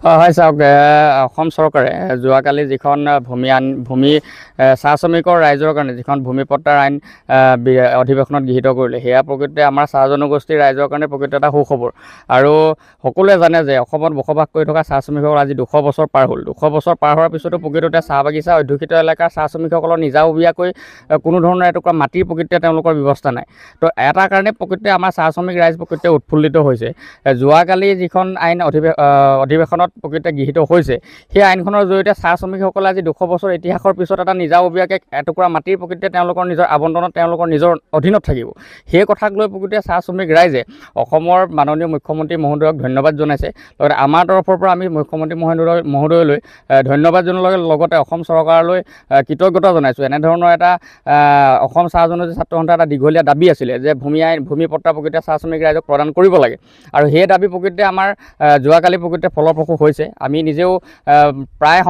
হয় চাওক অসম চৰকাৰে যোৱাকালি যিখন ভূমি চাহ শ্ৰমিকৰ ৰাইজৰ কাৰণে যিখন ভূমিপট্টাৰ আইন অধিৱেশনত গৃহীত কৰিলে সেয়া প্ৰকৃততে আমাৰ চাহ জনগোষ্ঠীৰ ৰাইজৰ কাৰণে প্ৰকৃততে এটা সুখবৰ। আৰু সকলোৱে জানে যে অসমত বসবাস কৰি থকা চাহ শ্ৰমিকসকল আজি 200 বছৰ পাৰ হ'ল। 200 বছৰ পাৰ হোৱাৰ পিছতো প্ৰকৃততে চাহ বাগিচা অধ্যুষিত এলেকাৰ চাহ শ্ৰমিকসকলৰ নিজাববীয়াকৈ কোনো ধৰণৰ এটুকুৰা মাটিৰ প্ৰকৃততে তেওঁলোকৰ ব্যৱস্থা নাই। তো এটা কাৰণে প্ৰকৃততে আমাৰ চাহ শ্ৰমিক ৰাইজ প্ৰকৃততে উৎফুল্লিত হৈছে। যোৱাকালি যিখন আইন অধিৱেশনত প্ৰকৃততে গৃহীত হৈছে সেই আইনখনৰ জৰিয়তে চাহ শ্ৰমিকসকলে আজি 200 বছৰ ইতিহাসৰ পিছত এটা নিজাববীয়াকৈ এটুকুৰা মাটিৰ প্ৰকৃততে তেওঁলোকৰ নিজৰ আবণ্টনত তেওঁলোকৰ নিজৰ অধীনত থাকিব। সেই কথাক লৈ প্ৰকৃততে চাহ শ্ৰমিক ৰাইজে অসমৰ মাননীয় মুখ্যমন্ত্ৰী মহোদয়ক ধন্যবাদ জনাইছে। লগতে আমাৰ তৰফৰ পৰা আমি মুখ্যমন্ত্ৰী মহোদয়লৈ ধন্যবাদ জনোৱাৰ লগতে অসম চৰকাৰলৈ কৃতজ্ঞতা জনাইছোঁ। এনেধৰণৰ এটা অসম চাহ জনজাতি ছাত্ৰ সন্থাৰ এটা দীঘলীয়া দাবী আছিলে যে ভূমিপট্টা প্ৰকৃততে চাহ শ্ৰমিক ৰাইজক প্ৰদান কৰিব লাগে আৰু সেই দাবী প্ৰকৃততে আমাৰ যোৱাকালি প্ৰকৃততে ফলপ্ৰসূ হৈছে। আমি নিজেও প্ৰায়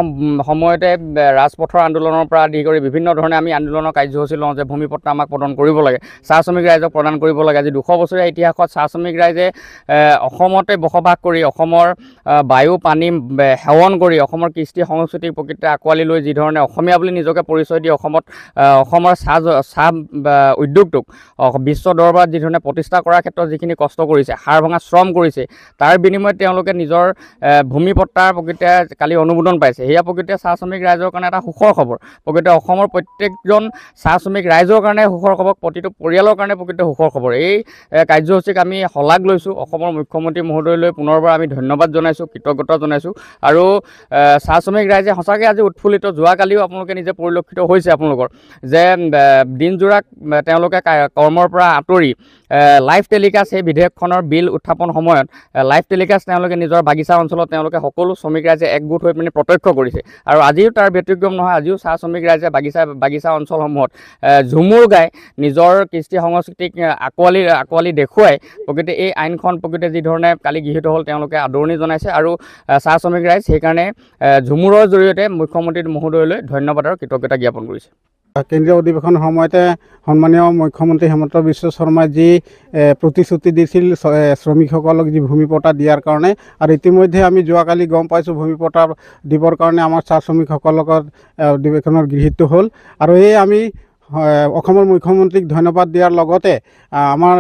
সময়তে ৰাজপথৰ আন্দোলনৰ পৰা আদি কৰি বিভিন্ন ধৰণে আমি আন্দোলনৰ কাৰ্যসূচী লওঁ যে ভূমিপট্টা আমাক প্ৰদান কৰিব লাগে, চাহ শ্ৰমিক ৰাইজক প্ৰদান কৰিব লাগে। আজি 200 বছৰীয়া ইতিহাসত চাহ শ্ৰমিক ৰাইজে অসমতে বসবাস কৰি অসমৰ বায়ু পানী সেৱন কৰি অসমৰ কৃষ্টি সংস্কৃতিক প্ৰকৃততে আঁকোৱালি লৈ যিধৰণে অসমীয়া বুলি নিজকে পৰিচয় দি অসমৰ চাহ উদ্যোগটোক বিশ্ব দৰবাৰত যিধৰণে প্ৰতিষ্ঠা কৰাৰ ক্ষেত্ৰত যিখিনি কষ্ট কৰিছে, হাড় ভঙা শ্ৰম কৰিছে, তাৰ বিনিময়ত তেওঁলোকে নিজৰ ভূমিপট্টাৰ প্ৰকৃততে কালি অনুমোদন পাইছে। সেয়া প্ৰকৃততে চাহ শ্ৰমিক ৰাইজৰ কাৰণে এটা সুখৰ খবৰ। প্ৰকৃততে অসমৰ প্ৰত্যেকজন চাহ শ্ৰমিক ৰাইজৰ কাৰণে সুখৰ খবৰ, প্ৰতিটো পৰিয়ালৰ কাৰণে প্ৰকৃততে সুখৰ খবৰ। এই কাৰ্যসূচীক আমি শলাগ লৈছোঁ। অসমৰ মুখ্যমন্ত্ৰী মহোদয়লৈ পুনৰবাৰ আমি ধন্যবাদ জনাইছোঁ, কৃতজ্ঞতা জনাইছোঁ। আৰু চাহ শ্ৰমিক ৰাইজে সঁচাকৈ আজি উৎফুল্লিত। যোৱাকালিও আপোনালোকে নিজে পৰিলক্ষিত হৈছে আপোনালোকৰ যে দিনজোৰা তেওঁলোকে কৰ্মৰ পৰা আঁতৰি লাইভ টেলিকাষ্ট সেই বিধেয়কখনৰ বিল উত্থাপন সময়ত লাইভ টেলিকাষ্ট তেওঁলোকে নিজৰ বাগিচা অঞ্চলত তেওঁলোকে সকলো শ্ৰমিক ৰাইজে একগোট হৈ পিনি প্ৰত্যক্ষ কৰিছে। আৰু আজিও তাৰ ব্যতিক্ৰম নহয়। আজিও চাহ শ্ৰমিক ৰাইজে বাগিচা অঞ্চলসমূহত ঝুমুৰ গাই নিজৰ কৃষ্টি সংস্কৃতিক আঁকোৱালি দেখুৱাই প্ৰকৃততে এই আইনখন প্ৰকৃততে যিধৰণে কালি গৃহীত হ'ল তেওঁলোকে আদৰণি জনাইছে। আৰু চাহ শ্ৰমিক ৰাইজ সেইকাৰণে ঝুমুৰৰ জৰিয়তে মুখ্যমন্ত্ৰী মহোদয়লৈ ধন্যবাদ আৰু কৃতজ্ঞতা জ্ঞাপন কৰিছে। কেন্দ্ৰীয় অধিৱেশনৰ সময়তে সন্মানীয় মুখ্যমন্ত্ৰী হেমন্ত বিশ্ব শৰ্মাই যি প্ৰতিশ্ৰুতি দিছিল শ্ৰমিকসকলক যি ভূমিপট্টা দিয়াৰ কাৰণে, আৰু ইতিমধ্যে আমি যোৱাকালি গম পাইছোঁ ভূমিপট্টা দিবৰ কাৰণে আমাৰ চাহ শ্ৰমিকসকলক অধিৱেশনত গৃহীত হ'ল। আৰু এই আমি অসমৰ মুখ্যমন্ত্ৰীক ধন্যবাদ দিয়াৰ লগতে আমাৰ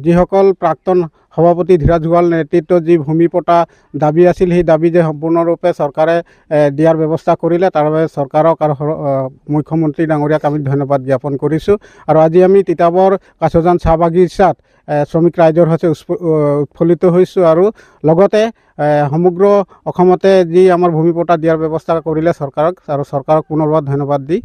যিসকল প্ৰাক্তন সভাপতি ধীৰাজ গোৱাল নেতৃত্বত যি ভূমিপট্টা দাবী আছিল সেই দাবী যে সম্পূৰ্ণৰূপে চৰকাৰে দিয়াৰ ব্যৱস্থা কৰিলে তাৰ বাবে চৰকাৰক আৰু মুখ্যমন্ত্ৰী ডাঙৰীয়াক আমি ধন্যবাদ জ্ঞাপন কৰিছোঁ। আৰু আজি আমি তিতাবৰ কাছজান চাহ বাগিচাত শ্ৰমিক ৰাইজৰ সৈতে উৎফুল্লিত হৈছোঁ। আৰু লগতে সমগ্ৰ অসমতে যি আমাৰ ভূমিপট্টা দিয়াৰ ব্যৱস্থা কৰিলে চৰকাৰক, আৰু চৰকাৰক পুনৰবাৰ ধন্যবাদ দি